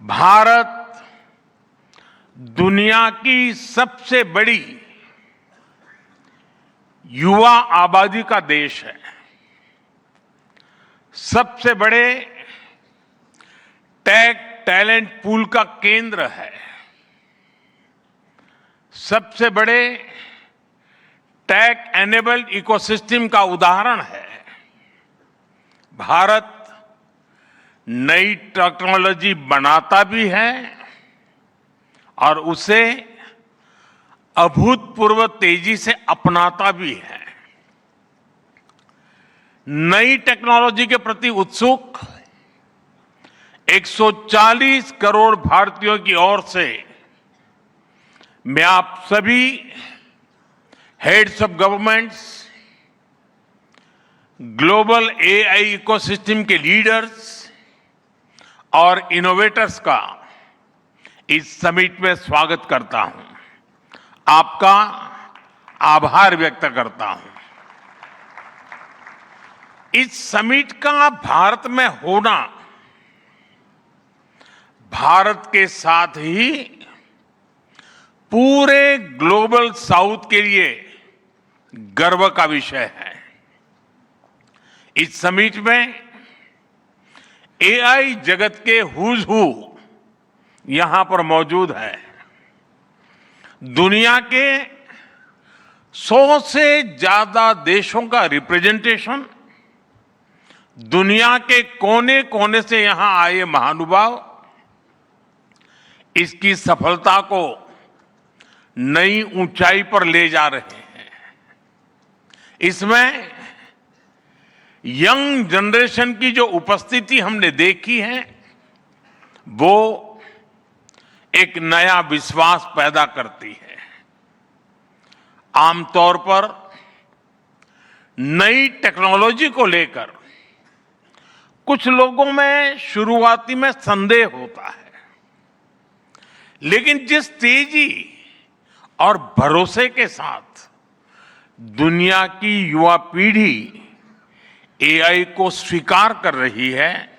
भारत दुनिया की सबसे बड़ी युवा आबादी का देश है। सबसे बड़े टेक टैलेंट पूल का केंद्र है। सबसे बड़े टेक एनेबल्ड इकोसिस्टम का उदाहरण है। भारत नई टेक्नोलॉजी बनाता भी है और उसे अभूतपूर्व तेजी से अपनाता भी है। नई टेक्नोलॉजी के प्रति उत्सुक 140 करोड़ भारतीयों की ओर से मैं आप सभी heads of governments, global AI ecosystem के लीडर्स और इनोवेटर्स का इस समिट में स्वागत करता हूं। आपका आभार व्यक्त करता हूं। इस समिट का भारत में होना भारत के साथ ही पूरे ग्लोबल साउथ के लिए गर्व का विषय है। इस समिट में एआई जगत के हुज हू यहां पर मौजूद है। दुनिया के 100 से ज्यादा देशों का रिप्रेजेंटेशन, दुनिया के कोने कोने से यहां आए महानुभाव इसकी सफलता को नई ऊंचाई पर ले जा रहे हैं। इसमें यंग जनरेशन की जो उपस्थिति हमने देखी है वो एक नया विश्वास पैदा करती है। आमतौर पर नई टेक्नोलॉजी को लेकर कुछ लोगों में शुरुआती में संदेह होता है, लेकिन जिस तेजी और भरोसे के साथ दुनिया की युवा पीढ़ी एआई को स्वीकार कर रही है,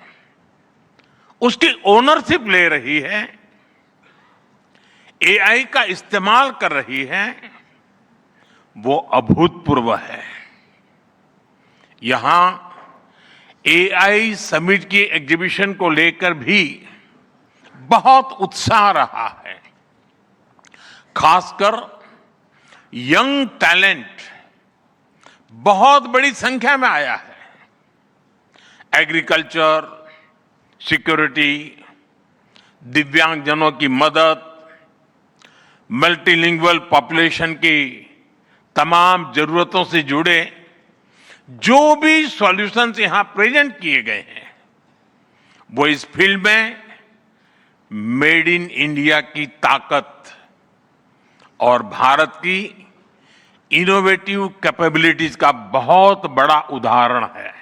उसकी ओनरशिप ले रही है, एआई का इस्तेमाल कर रही है, वो अभूतपूर्व है। यहां एआई समिट की एग्जीबिशन को लेकर भी बहुत उत्साह रहा है। खासकर यंग टैलेंट बहुत बड़ी संख्या में आया है। एग्रीकल्चर, सिक्योरिटी, दिव्यांगजनों की मदद, मल्टीलिंगुअल पॉपुलेशन की तमाम जरूरतों से जुड़े जो भी सॉल्यूशंस यहां प्रेजेंट किए गए हैं वो इस फील्ड में मेड इन इंडिया की ताकत और भारत की इनोवेटिव कैपेबिलिटीज का बहुत बड़ा उदाहरण है।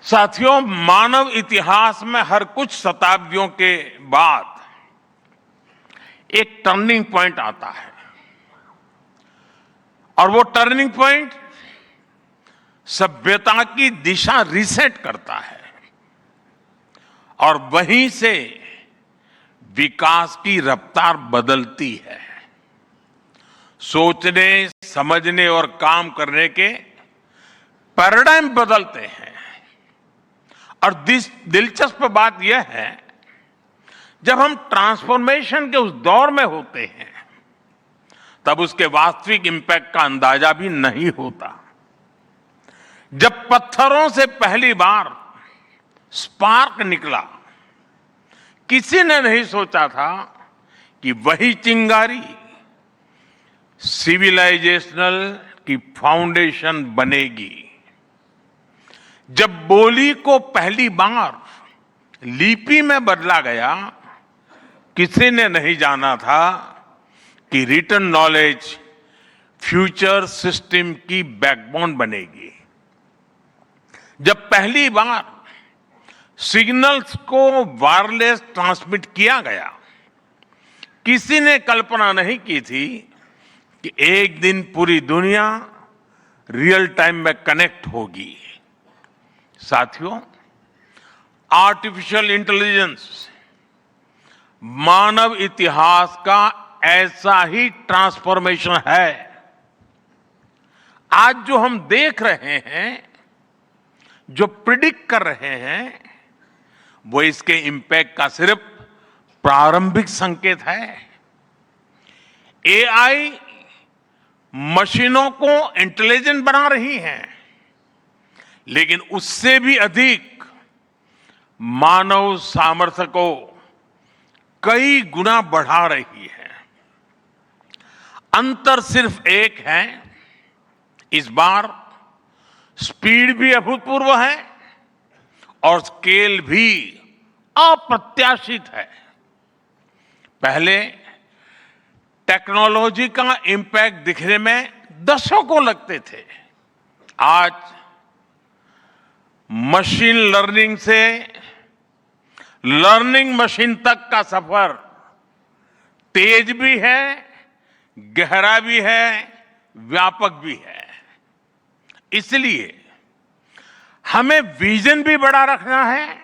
साथियों, मानव इतिहास में हर कुछ शताब्दियों के बाद एक टर्निंग पॉइंट आता है और वो टर्निंग पॉइंट सभ्यता की दिशा रीसेट करता है और वहीं से विकास की रफ्तार बदलती है। सोचने, समझने और काम करने के पैराडाइम बदलते हैं। और दिलचस्प बात यह है, जब हम ट्रांसफॉर्मेशन के उस दौर में होते हैं तब उसके वास्तविक इंपैक्ट का अंदाजा भी नहीं होता। जब पत्थरों से पहली बार स्पार्क निकला, किसी ने नहीं सोचा था कि वही चिंगारी सिविलाइजेशनल की फाउंडेशन बनेगी। जब बोली को पहली बार लिपि में बदला गया, किसी ने नहीं जाना था कि रिटन नॉलेज फ्यूचर सिस्टम की बैकबोन बनेगी। जब पहली बार सिग्नल्स को वायरलेस ट्रांसमिट किया गया, किसी ने कल्पना नहीं की थी कि एक दिन पूरी दुनिया रियल टाइम में कनेक्ट होगी। साथियों, आर्टिफिशियल इंटेलिजेंस मानव इतिहास का ऐसा ही ट्रांसफॉर्मेशन है। आज जो हम देख रहे हैं, जो प्रिडिक्ट कर रहे हैं, वो इसके इंपैक्ट का सिर्फ प्रारंभिक संकेत है। एआई मशीनों को इंटेलिजेंट बना रही है, लेकिन उससे भी अधिक मानव सामर्थ्य को कई गुना बढ़ा रही है। अंतर सिर्फ एक है, इस बार स्पीड भी अभूतपूर्व है और स्केल भी अप्रत्याशित है। पहले टेक्नोलॉजी का इंपैक्ट दिखने में दशकों लगते थे। आज मशीन लर्निंग से लर्निंग मशीन तक का सफर तेज भी है, गहरा भी है, व्यापक भी है। इसलिए हमें विजन भी बड़ा रखना है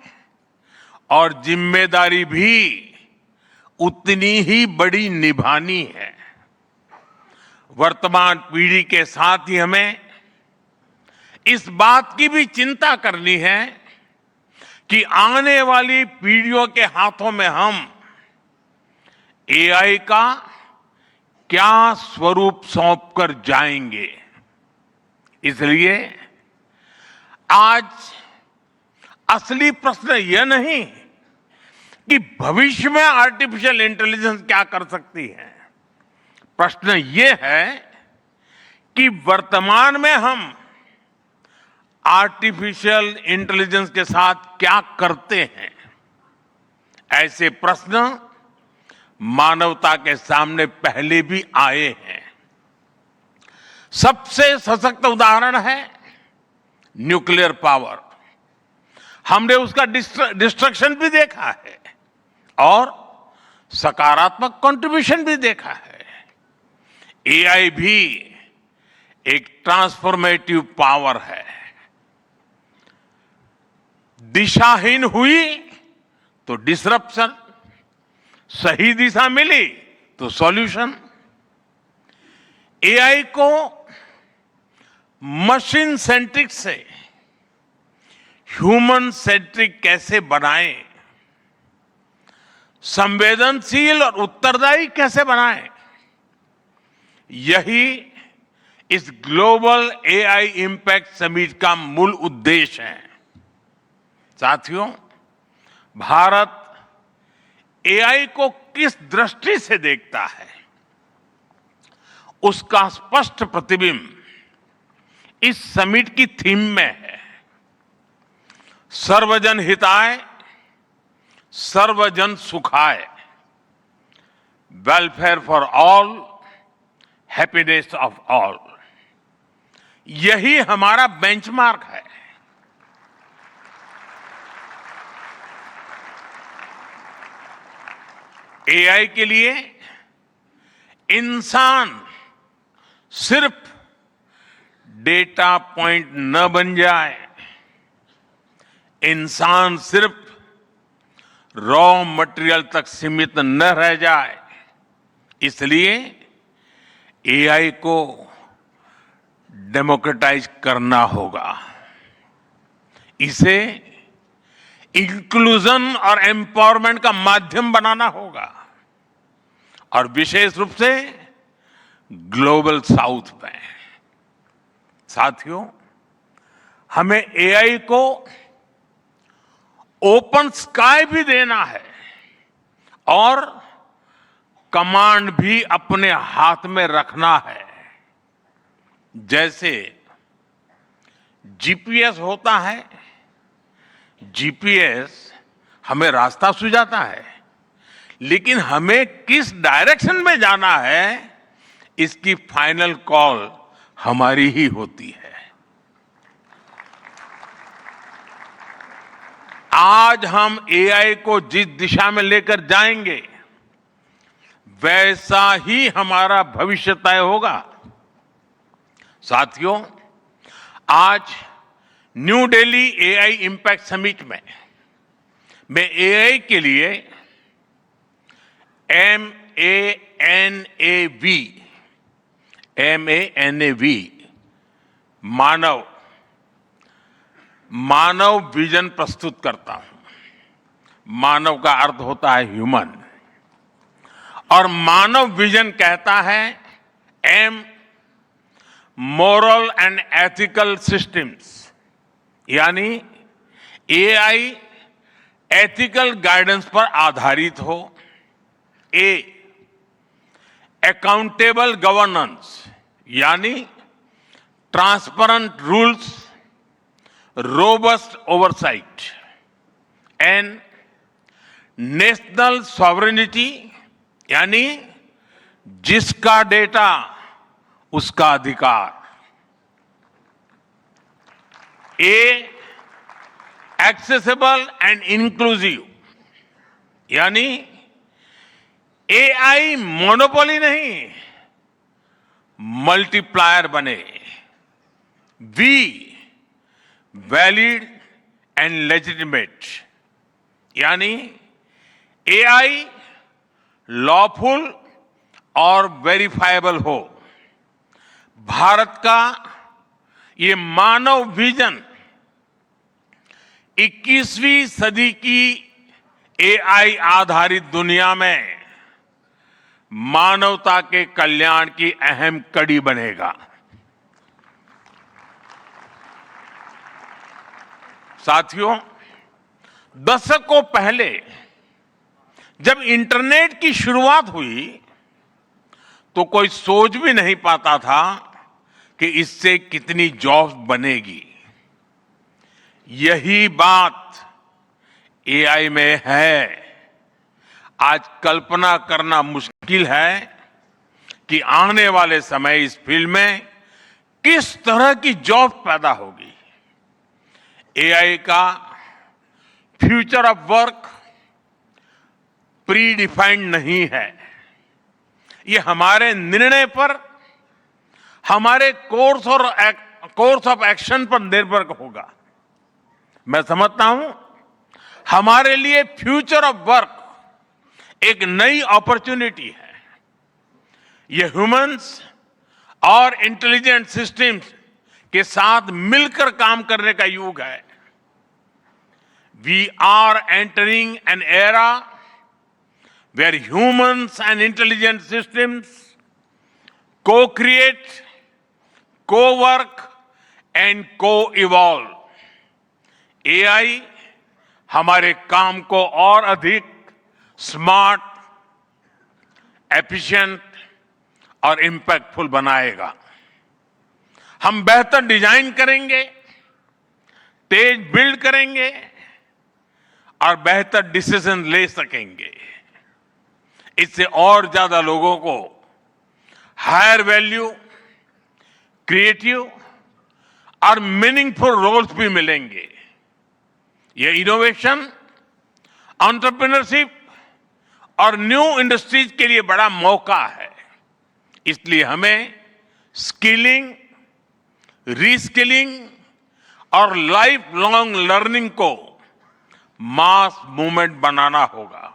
और जिम्मेदारी भी उतनी ही बड़ी निभानी है। वर्तमान पीढ़ी के साथ ही हमें इस बात की भी चिंता करनी है कि आने वाली पीढ़ियों के हाथों में हम एआई का क्या स्वरूप सौंप कर जाएंगे। इसलिए आज असली प्रश्न यह नहीं कि भविष्य में आर्टिफिशियल इंटेलिजेंस क्या कर सकती है। प्रश्न यह है कि वर्तमान में हम आर्टिफिशियल इंटेलिजेंस के साथ क्या करते हैं। ऐसे प्रश्न मानवता के सामने पहले भी आए हैं। सबसे सशक्त उदाहरण है न्यूक्लियर पावर। हमने उसका डिस्ट्रक्शन भी देखा है और सकारात्मक कंट्रीब्यूशन भी देखा है। एआई भी एक ट्रांसफॉर्मेटिव पावर है। दिशाहीन हुई तो डिसरप्शन, सही दिशा मिली तो सॉल्यूशन। एआई को मशीन सेंट्रिक से ह्यूमन सेंट्रिक कैसे बनाएं, संवेदनशील और उत्तरदायी कैसे बनाएं, यही इस ग्लोबल एआई इंपैक्ट समिट का मूल उद्देश्य है। साथियों, भारत एआई को किस दृष्टि से देखता है, उसका स्पष्ट प्रतिबिंब इस समिट की थीम में है। सर्वजन हिताय, सर्वजन सुखाय, welfare for all, happiness of all. यही हमारा बेंचमार्क है। एआई के लिए इंसान सिर्फ डेटा पॉइंट न बन जाए, इंसान सिर्फ रॉ मटेरियल तक सीमित न रह जाए। इसलिए एआई को डेमोक्रेटाइज करना होगा, इसे इंक्लूजन और एम्पावरमेंट का माध्यम बनाना होगा, और विशेष रूप से ग्लोबल साउथ में। साथियों, हमें एआई को ओपन स्काई भी देना है और कमांड भी अपने हाथ में रखना है। जैसे जीपीएस होता है, जीपीएस हमें रास्ता सुझाता है, लेकिन हमें किस डायरेक्शन में जाना है, इसकी फाइनल कॉल हमारी ही होती है। आज हम एआई को जिस दिशा में लेकर जाएंगे, वैसा ही हमारा भविष्य तय होगा। साथियों, आज new Delhi AI impact summit में मैं एआई के लिए MANAV मानव विजन प्रस्तुत करता हूं। मानव का अर्थ होता है ह्यूमन, और मानव विजन कहता है M moral and ethical systems, यानी एआई एथिकल गाइडेंस पर आधारित हो। ए अकाउंटेबल गवर्नेंस, यानी transparent rules, robust oversight. N national sovereignty, यानी जिसका डेटा उसका अधिकार। ए एक्सेसिबल एंड इंक्लूसिव, यानी एआई मोनोपोली नहीं, मल्टीप्लायर बने। वी वैलिड एंड लेजिटिमेट, यानी एआई लॉफुल और वेरीफाइबल हो। भारत का ये मानव विजन 21वीं सदी की एआई आधारित दुनिया में मानवता के कल्याण की अहम कड़ी बनेगा। साथियों, दशकों पहले जब इंटरनेट की शुरुआत हुई तो कोई सोच भी नहीं पाता था कि इससे कितनी जॉब्स बनेगी। यही बात एआई में है। आज कल्पना करना मुश्किल है कि आने वाले समय इस फील्ड में किस तरह की जॉब पैदा होगी। एआई का future of work pre defined नहीं है। ये हमारे निर्णय पर, हमारे कोर्स ऑफ एक्शन पर निर्भर होगा। मैं समझता हूं हमारे लिए फ्यूचर ऑफ वर्क एक नई अपॉर्चुनिटी है। ये ह्यूमंस और इंटेलिजेंट सिस्टम्स के साथ मिलकर काम करने का युग है। We are entering an era where humans and intelligent systems co-create, co-work and co-evolve. AI हमारे काम को और अधिक स्मार्ट, एफिशिएंट और इंपैक्टफुल बनाएगा। हम बेहतर डिजाइन करेंगे, तेज बिल्ड करेंगे और बेहतर डिसीजन ले सकेंगे। इससे और ज्यादा लोगों को हायर वैल्यू, क्रिएटिव और मीनिंगफुल रोल्स भी मिलेंगे। ये इनोवेशन, एंटरप्रेन्योरशिप और न्यू इंडस्ट्रीज के लिए बड़ा मौका है। इसलिए हमें स्किलिंग, रीस्किलिंग और लाइफ लॉन्ग लर्निंग को मास मूवमेंट बनाना होगा।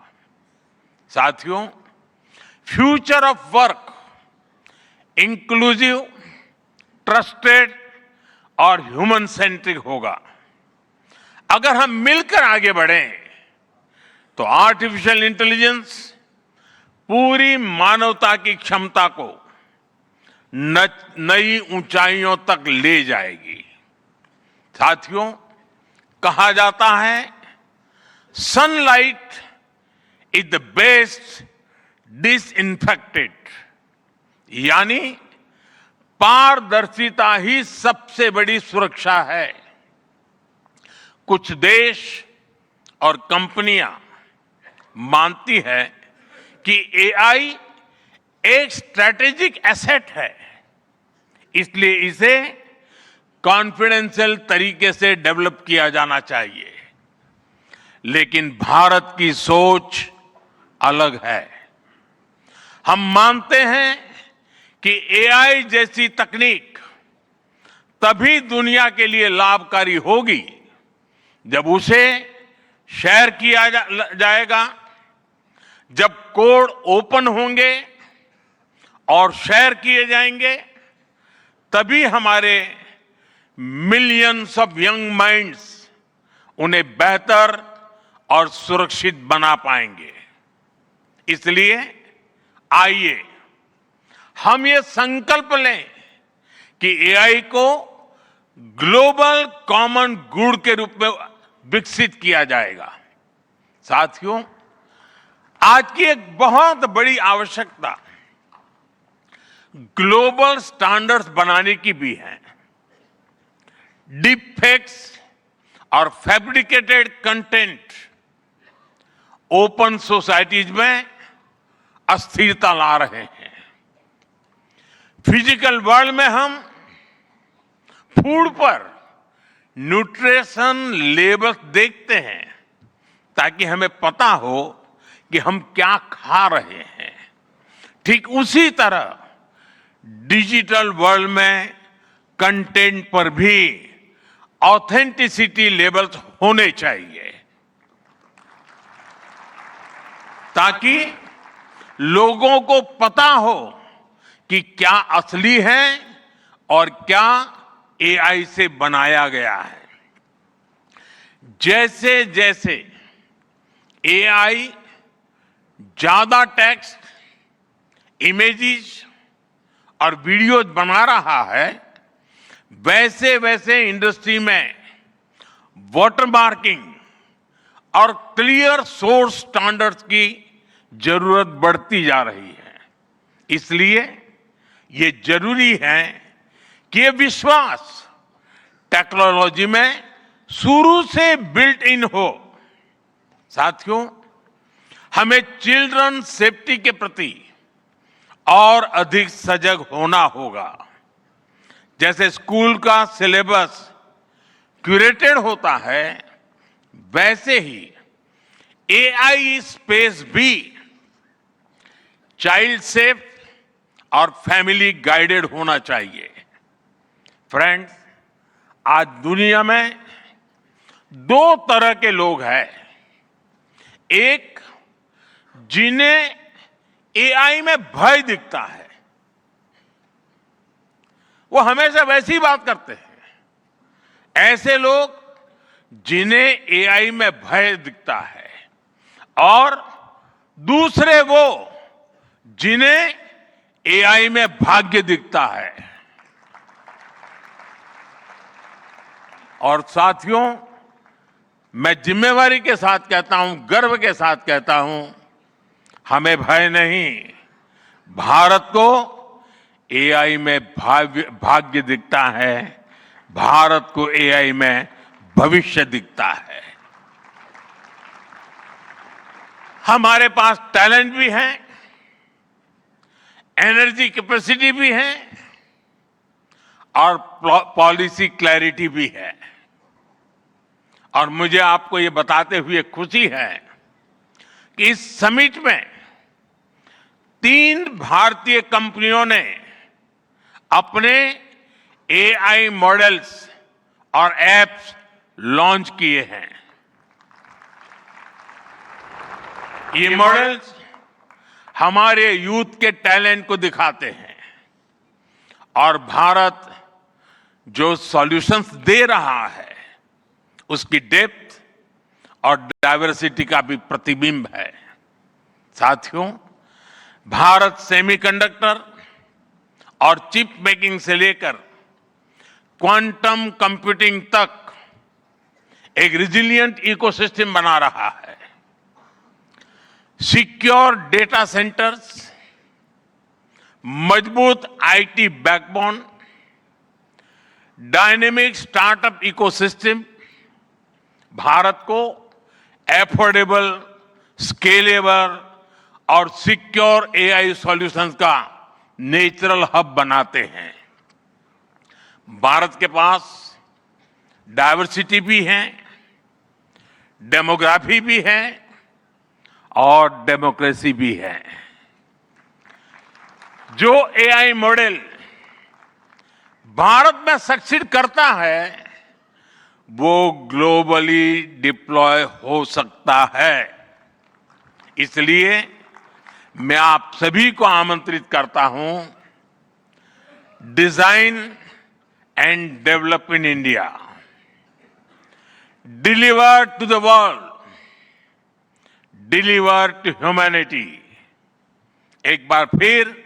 साथियों, future of work inclusive, trusted और ह्यूमन सेंट्रिक होगा। अगर हम मिलकर आगे बढ़ें तो आर्टिफिशियल इंटेलिजेंस पूरी मानवता की क्षमता को नई ऊंचाइयों तक ले जाएगी। साथियों, कहा जाता है sunlight is the best disinfectant, यानी पारदर्शिता ही सबसे बड़ी सुरक्षा है। कुछ देश और कंपनियां मानती है कि एआई एक स्ट्रैटेजिक एसेट है, इसलिए इसे कॉन्फिडेंशियल तरीके से डेवलप किया जाना चाहिए। लेकिन भारत की सोच अलग है। हम मानते हैं कि एआई जैसी तकनीक तभी दुनिया के लिए लाभकारी होगी जब उसे शेयर किया जाएगा। जब कोड ओपन होंगे और शेयर किए जाएंगे, तभी हमारे मिलियंस ऑफ यंग माइंड्स उन्हें बेहतर और सुरक्षित बना पाएंगे। इसलिए आइए हम ये संकल्प लें कि एआई को ग्लोबल कॉमन गुड के रूप में विकसित किया जाएगा। साथियों, आज की एक बहुत बड़ी आवश्यकता ग्लोबल स्टैंडर्ड्स बनाने की भी है। डीप फेक्स और फैब्रिकेटेड कंटेंट ओपन सोसाइटीज में अस्थिरता ला रहे हैं। फिजिकल वर्ल्ड में हम फूड पर न्यूट्रिशन लेबल्स देखते हैं ताकि हमें पता हो कि हम क्या खा रहे हैं। ठीक उसी तरह डिजिटल वर्ल्ड में कंटेंट पर भी ऑथेंटिसिटी लेबल्स होने चाहिए ताकि लोगों को पता हो कि क्या असली है और क्या एआई से बनाया गया है। जैसे जैसे एआई ज्यादा टेक्स्ट, इमेजेस और वीडियोज बना रहा है, वैसे वैसे इंडस्ट्री में वाटरमार्किंग और क्लियर सोर्स स्टैंडर्ड्स की जरूरत बढ़ती जा रही है। इसलिए ये जरूरी है कि ये विश्वास टेक्नोलॉजी में शुरू से बिल्ट इन हो। साथियों, हमें चिल्ड्रन सेफ्टी के प्रति और अधिक सजग होना होगा। जैसे स्कूल का सिलेबस क्यूरेटेड होता है, वैसे ही एआई स्पेस भी चाइल्ड सेफ और फैमिली गाइडेड होना चाहिए। फ्रेंड्स, आज दुनिया में दो तरह के लोग हैं। एक, जिन्हें एआई में भय दिखता है, वो हमेशा वैसी बात करते हैं। ऐसे लोग जिन्हें एआई में भय दिखता है, और दूसरे वो जिन्हें एआई में भाग्य दिखता है। और साथियों, मैं जिम्मेवारी के साथ कहता हूं, गर्व के साथ कहता हूं, हमें भय नहीं, भारत को एआई में भाग्य दिखता है, भारत को एआई में भविष्य दिखता है। हमारे पास टैलेंट भी है, एनर्जी कैपेसिटी भी है और पॉलिसी क्लैरिटी भी है। और मुझे आपको ये बताते हुए खुशी है कि इस समिट में 3 भारतीय कंपनियों ने अपने एआई मॉडल्स और एप्स लॉन्च किए हैं। ये मॉडल्स हमारे यूथ के टैलेंट को दिखाते हैं और भारत जो सॉल्यूशंस दे रहा है उसकी डेप्थ और डाइवर्सिटी का भी प्रतिबिंब है। साथियों, भारत सेमीकंडक्टर और चिप मेकिंग से लेकर क्वांटम कंप्यूटिंग तक एक रिजिलिएंट इकोसिस्टम बना रहा है। सिक्योर डेटा सेंटर्स, मजबूत IT backbone, dynamic startup ecosystem Bharat को एफोर्डेबल, स्केलेबल और सिक्योर एआई सॉल्यूशंस का नेचुरल हब बनाते हैं। भारत के पास डाइवर्सिटी भी है, डेमोग्राफी भी है और डेमोक्रेसी भी है। जो एआई मॉडल भारत में सक्सीड करता है, वो ग्लोबली डिप्लॉय हो सकता है। इसलिए मैं आप सभी को आमंत्रित करता हूं, design and develop in India, deliver to the world, deliver to humanity. एक बार फिर